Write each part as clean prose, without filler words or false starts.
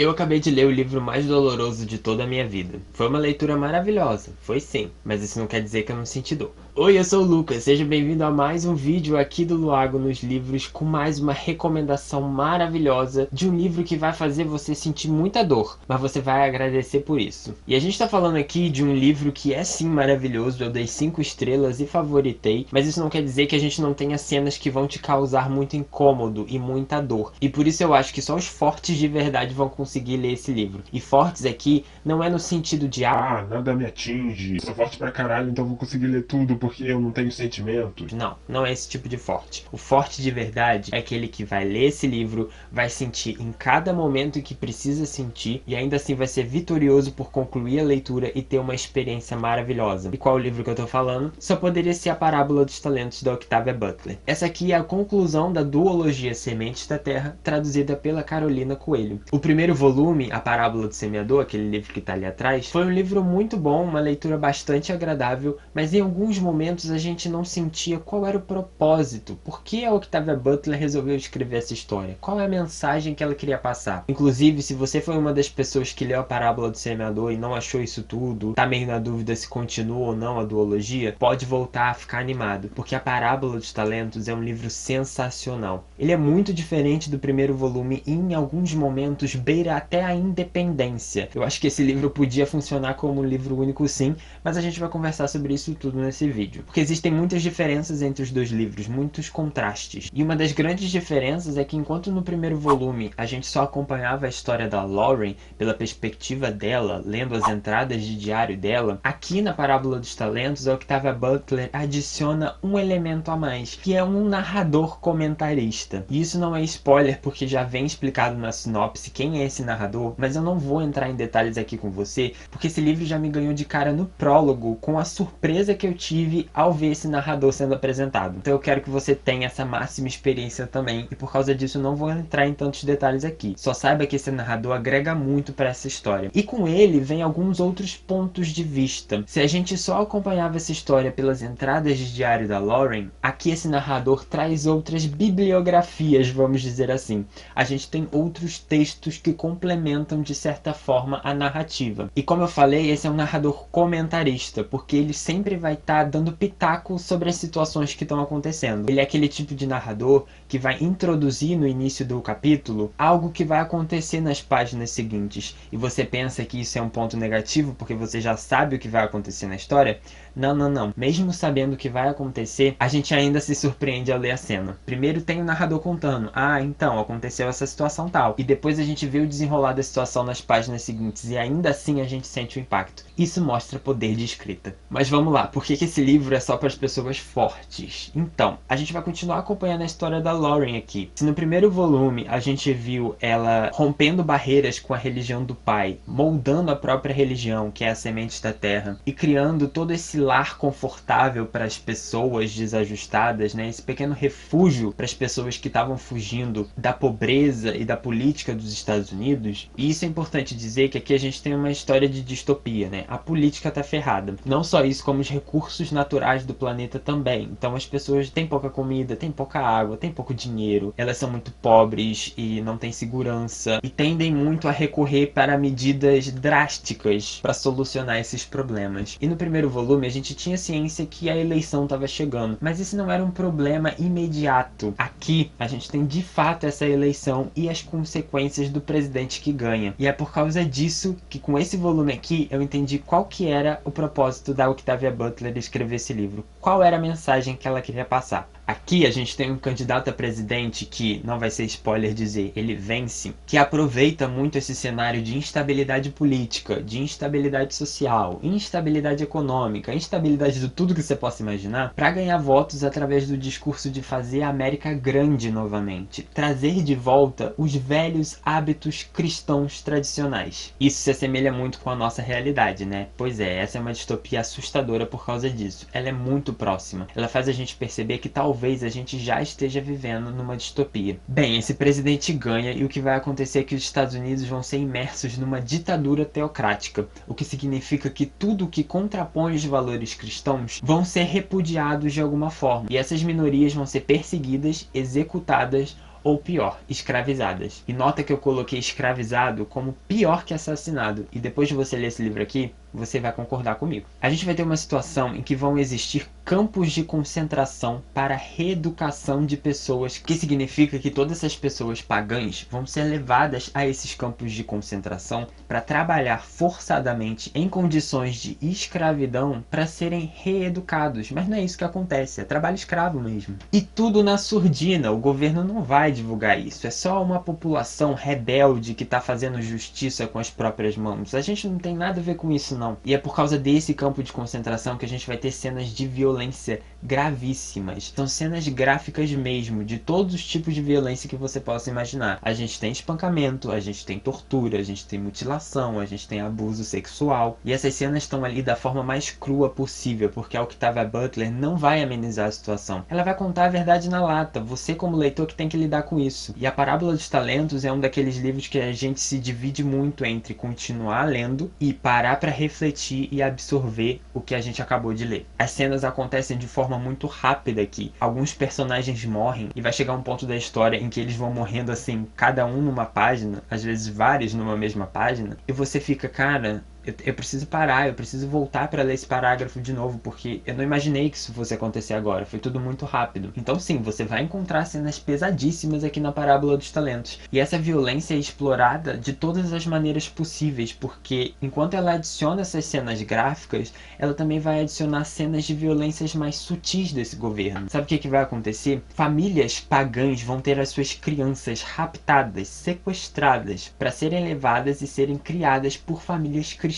Eu acabei de ler o livro mais doloroso de toda a minha vida. Foi uma leitura maravilhosa, foi sim, mas isso não quer dizer que eu não senti dor. Oi, eu sou o Lucas, seja bem-vindo a mais um vídeo aqui do Luago nos Livros com mais uma recomendação maravilhosa de um livro que vai fazer você sentir muita dor, mas você vai agradecer por isso. E a gente tá falando aqui de um livro que é sim maravilhoso, eu dei 5 estrelas e favoritei, mas isso não quer dizer que a gente não tenha cenas que vão te causar muito incômodo e muita dor. E por isso eu acho que só os fortes de verdade vão conseguir ler esse livro. E fortes aqui não é no sentido de Nada me atinge, sou forte pra caralho, então vou conseguir ler tudo porque eu não tenho sentimentos. não, não é esse tipo de forte. O forte de verdade é aquele que vai ler esse livro, vai sentir em cada momento que precisa sentir e ainda assim vai ser vitorioso por concluir a leitura e ter uma experiência maravilhosa. E qual é o livro que eu tô falando? Só poderia ser A Parábola dos Talentos da Octavia Butler. Essa aqui é a conclusão da duologia Sementes da Terra, traduzida pela Carolina Coelho. O primeiro volume, A Parábola do Semeador, aquele livro que tá ali atrás, foi um livro muito bom, uma leitura bastante agradável, mas em alguns momentos a gente não sentia qual era o propósito. Por que a Octavia Butler resolveu escrever essa história? Qual é a mensagem que ela queria passar? Inclusive, se você foi uma das pessoas que leu A Parábola do Semeador e não achou isso tudo, tá meio na dúvida se continua ou não a duologia, pode voltar a ficar animado, porque A Parábola dos Talentos é um livro sensacional. Ele é muito diferente do primeiro volume e em alguns momentos beira até a independência. Eu acho que esse livro podia funcionar como um livro único sim, mas a gente vai conversar sobre isso tudo nesse vídeo. Porque existem muitas diferenças entre os dois livros, muitos contrastes. E uma das grandes diferenças é que enquanto no primeiro volume a gente só acompanhava a história da Lauren pela perspectiva dela, lendo as entradas de diário dela, aqui na Parábola dos Talentos a Octavia Butler adiciona um elemento a mais, que é um narrador comentarista. E isso não é spoiler porque já vem explicado na sinopse quem é esse narrador, mas eu não vou entrar em detalhes aqui com você, porque esse livro já me ganhou de cara no prólogo com a surpresa que eu tive ao ver esse narrador sendo apresentado. Então eu quero que você tenha essa máxima experiência também, e por causa disso eu não vou entrar em tantos detalhes aqui. Só saiba que esse narrador agrega muito para essa história. E com ele vem alguns outros pontos de vista. Se a gente só acompanhava essa história pelas entradas de diário da Lauren, aqui esse narrador traz outras bibliografias, vamos dizer assim. A gente tem outros textos que complementam de certa forma a narrativa. E como eu falei, esse é um narrador comentarista, porque ele sempre vai estar dando pitaco sobre as situações que estão acontecendo. Ele é aquele tipo de narrador que vai introduzir no início do capítulo algo que vai acontecer nas páginas seguintes. E você pensa que isso é um ponto negativo porque você já sabe o que vai acontecer na história? Não, não, não. Mesmo sabendo o que vai acontecer, a gente ainda se surpreende ao ler a cena. Primeiro tem o narrador contando, então, aconteceu essa situação tal. E depois a gente vê o desenrolar da situação nas páginas seguintes e ainda assim a gente sente o impacto. Isso mostra poder de escrita. Mas vamos lá, por que esse livro é só para as pessoas fortes? Então, a gente vai continuar acompanhando a história da Lauren aqui. Se no primeiro volume a gente viu ela rompendo barreiras com a religião do pai, moldando a própria religião, que é a Semente da Terra, e criando todo esse lar confortável para as pessoas desajustadas, né? Esse pequeno refúgio para as pessoas que estavam fugindo da pobreza e da política dos Estados Unidos. E isso é importante dizer que aqui a gente tem uma história de distopia, né? A política tá ferrada. Não só isso, como os recursos naturais do planeta também. Então as pessoas têm pouca comida, têm pouca água, têm pouco dinheiro, elas são muito pobres e não têm segurança e tendem muito a recorrer para medidas drásticas para solucionar esses problemas. E no primeiro volume a gente tinha ciência que a eleição estava chegando, mas esse não era um problema imediato. Aqui a gente tem de fato essa eleição e as consequências do presidente que ganha. E é por causa disso que com esse volume aqui eu entendi qual que era o propósito da Octavia Butler de escrever esse livro. Qual era a mensagem que ela queria passar. Aqui a gente tem um candidato a presidente que, não vai ser spoiler dizer, ele vence, que aproveita muito esse cenário de instabilidade política, de instabilidade social, instabilidade econômica, instabilidade de tudo que você possa imaginar, para ganhar votos através do discurso de fazer a América grande novamente, trazer de volta os velhos hábitos cristãos tradicionais. Isso se assemelha muito com a nossa realidade, né? Pois é, essa é uma distopia assustadora por causa disso. Ela é muito próxima. Ela faz a gente perceber que talvez a gente já esteja vivendo numa distopia. Bem, esse presidente ganha e o que vai acontecer é que os Estados Unidos vão ser imersos numa ditadura teocrática, o que significa que tudo que contrapõe os valores cristãos vão ser repudiados de alguma forma. E essas minorias vão ser perseguidas, executadas ou pior, escravizadas. E nota que eu coloquei escravizado como pior que assassinado. E depois de você ler esse livro aqui, você vai concordar comigo. A gente vai ter uma situação em que vão existir campos de concentração para reeducação de pessoas, que significa que todas essas pessoas pagãs vão ser levadas a esses campos de concentração para trabalhar forçadamente em condições de escravidão para serem reeducados. Mas não é isso que acontece, é trabalho escravo mesmo. E tudo na surdina, o governo não vai divulgar isso, é só uma população rebelde que está fazendo justiça com as próprias mãos. A gente não tem nada a ver com isso não. E é por causa desse campo de concentração que a gente vai ter cenas de violência gravíssimas. São cenas gráficas mesmo, de todos os tipos de violência que você possa imaginar. A gente tem espancamento, a gente tem tortura, a gente tem mutilação, a gente tem abuso sexual. E essas cenas estão ali da forma mais crua possível, porque a Octavia Butler não vai amenizar a situação. Ela vai contar a verdade na lata, você como leitor que tem que lidar com isso. E a Parábola dos Talentos é um daqueles livros que a gente se divide muito entre continuar lendo e parar para refletir e absorver o que a gente acabou de ler. As cenas acontecem de forma muito rápida aqui. Alguns personagens morrem e vai chegar um ponto da história em que eles vão morrendo assim, cada um numa página, às vezes vários numa mesma página, e você fica, cara, eu preciso parar, eu preciso voltar para ler esse parágrafo de novo, porque eu não imaginei que isso fosse acontecer agora, foi tudo muito rápido. Então sim, você vai encontrar cenas pesadíssimas aqui na Parábola dos Talentos. E essa violência é explorada de todas as maneiras possíveis, porque enquanto ela adiciona essas cenas gráficas, ela também vai adicionar cenas de violências mais sutis desse governo. Sabe o que vai acontecer? Famílias pagãs vão ter as suas crianças raptadas, sequestradas, para serem levadas e serem criadas por famílias cristãs,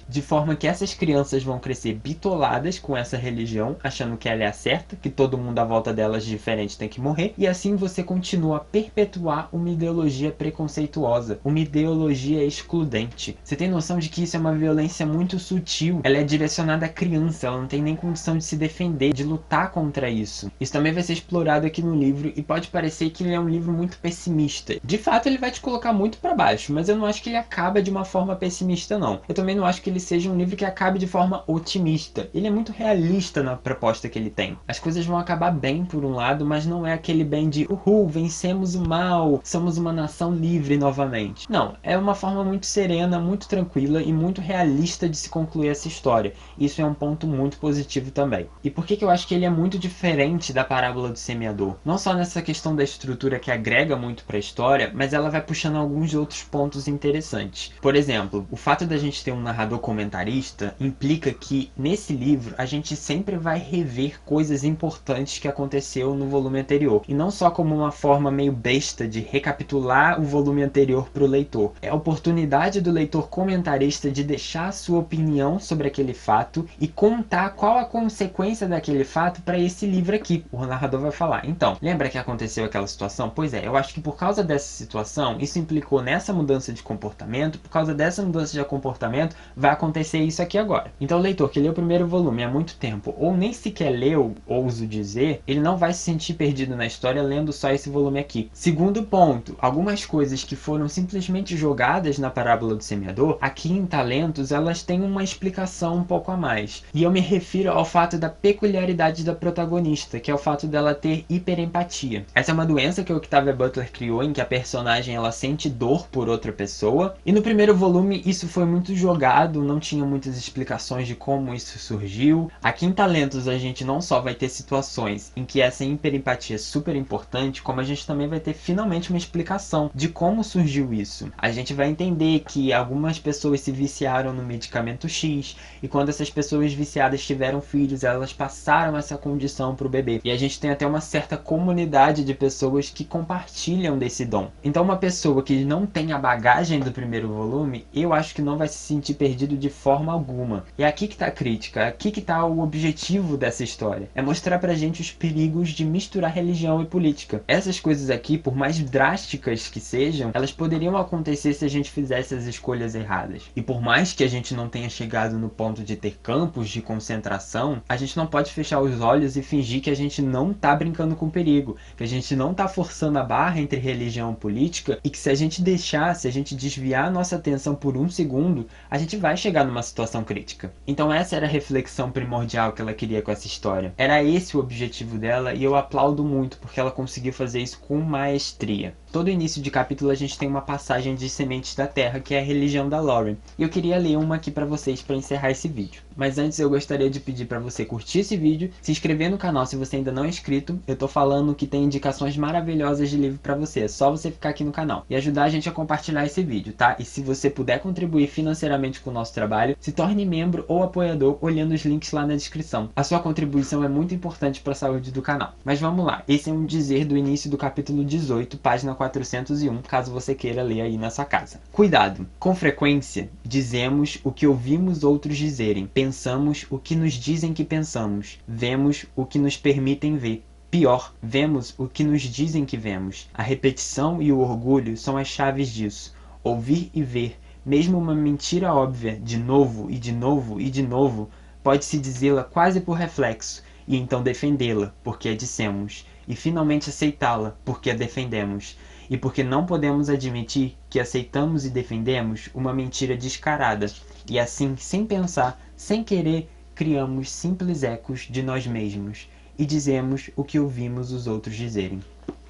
de forma que essas crianças vão crescer bitoladas com essa religião, achando que ela é a certa, que todo mundo à volta delas diferente tem que morrer, e assim você continua a perpetuar uma ideologia preconceituosa, uma ideologia excludente. Você tem noção de que isso é uma violência muito sutil, ela é direcionada à criança, ela não tem nem condição de se defender, de lutar contra isso. Isso também vai ser explorado aqui no livro, e pode parecer que ele é um livro muito pessimista. De fato, ele vai te colocar muito para baixo, mas eu não acho que ele acaba de uma forma pessimista não. Eu também não acho que ele seja um livro que acabe de forma otimista. Ele é muito realista na proposta que ele tem. As coisas vão acabar bem por um lado, mas não é aquele bem de uhul, vencemos o mal, somos uma nação livre novamente. Não, é uma forma muito serena, muito tranquila e muito realista de se concluir essa história. Isso é um ponto muito positivo também. E por que eu acho que ele é muito diferente da Parábola do Semeador? Não só nessa questão da estrutura que agrega muito para a história, mas ela vai puxando alguns outros pontos interessantes. Por exemplo, o fato da gente ter um narrador comentarista implica que nesse livro a gente sempre vai rever coisas importantes que aconteceu no volume anterior, e não só como uma forma meio besta de recapitular o volume anterior para o leitor. É a oportunidade do leitor comentarista de deixar a sua opinião sobre aquele fato e contar qual a consequência daquele fato para esse livro aqui. O narrador vai falar, então, lembra que aconteceu aquela situação? Pois é, eu acho que por causa dessa situação, isso implicou nessa mudança de comportamento, por causa dessa mudança de comportamento vai acontecer isso aqui agora. Então o leitor que leu o primeiro volume há muito tempo, ou nem sequer leu, ouso dizer, ele não vai se sentir perdido na história lendo só esse volume aqui. Segundo ponto, algumas coisas que foram simplesmente jogadas na Parábola do Semeador, aqui em Talentos, elas têm uma explicação um pouco a mais. E eu me refiro ao fato da peculiaridade da protagonista, que é o fato dela ter hiperempatia. Essa é uma doença que a Octavia Butler criou, em que a personagem ela sente dor por outra pessoa, e no primeiro volume isso foi muito jogado, não tinha muitas explicações de como isso surgiu. Aqui em Talentos a gente não só vai ter situações em que essa hiperempatia é super importante, como a gente também vai ter finalmente uma explicação de como surgiu isso. A gente vai entender que algumas pessoas se viciaram no medicamento X, e quando essas pessoas viciadas tiveram filhos, elas passaram essa condição para o bebê. E a gente tem até uma certa comunidade de pessoas que compartilham desse dom. Então uma pessoa que não tem a bagagem do primeiro volume, eu acho que não vai se sentir perdido de forma alguma. E é aqui que está a crítica, é aqui que está o objetivo dessa história. É mostrar pra gente os perigos de misturar religião e política. Essas coisas aqui, por mais drásticas que sejam, elas poderiam acontecer se a gente fizesse as escolhas erradas. E por mais que a gente não tenha chegado no ponto de ter campos de concentração, a gente não pode fechar os olhos e fingir que a gente não tá brincando com perigo, que a gente não tá forçando a barra entre religião e política, e que se a gente deixar, se a gente desviar a nossa atenção por um segundo, a gente vai chegar numa situação crítica. Então essa era a reflexão primordial que ela queria com essa história. Era esse o objetivo dela e eu aplaudo muito porque ela conseguiu fazer isso com maestria. Todo início de capítulo a gente tem uma passagem de Sementes da Terra, que é a religião da Lauren. E eu queria ler uma aqui pra vocês para encerrar esse vídeo. Mas antes eu gostaria de pedir para você curtir esse vídeo, se inscrever no canal se você ainda não é inscrito. Eu tô falando que tem indicações maravilhosas de livro para você, é só você ficar aqui no canal. E ajudar a gente a compartilhar esse vídeo, tá? E se você puder contribuir financeiramente com o nosso trabalho, se torne membro ou apoiador olhando os links lá na descrição. A sua contribuição é muito importante para a saúde do canal. Mas vamos lá, esse é um dizer do início do capítulo 18, página 401, caso você queira ler aí na sua casa. Cuidado! Com frequência, dizemos o que ouvimos outros dizerem, pensamos o que nos dizem que pensamos, vemos o que nos permitem ver. Pior, vemos o que nos dizem que vemos. A repetição e o orgulho são as chaves disso. Ouvir e ver, mesmo uma mentira óbvia, de novo e de novo e de novo, pode-se dizê-la quase por reflexo, e então defendê-la, porque a dissemos, e finalmente aceitá-la, porque a defendemos, e porque não podemos admitir que aceitamos e defendemos uma mentira descarada, e assim, sem pensar, sem querer, criamos simples ecos de nós mesmos, e dizemos o que ouvimos os outros dizerem.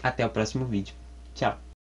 Até o próximo vídeo. Tchau!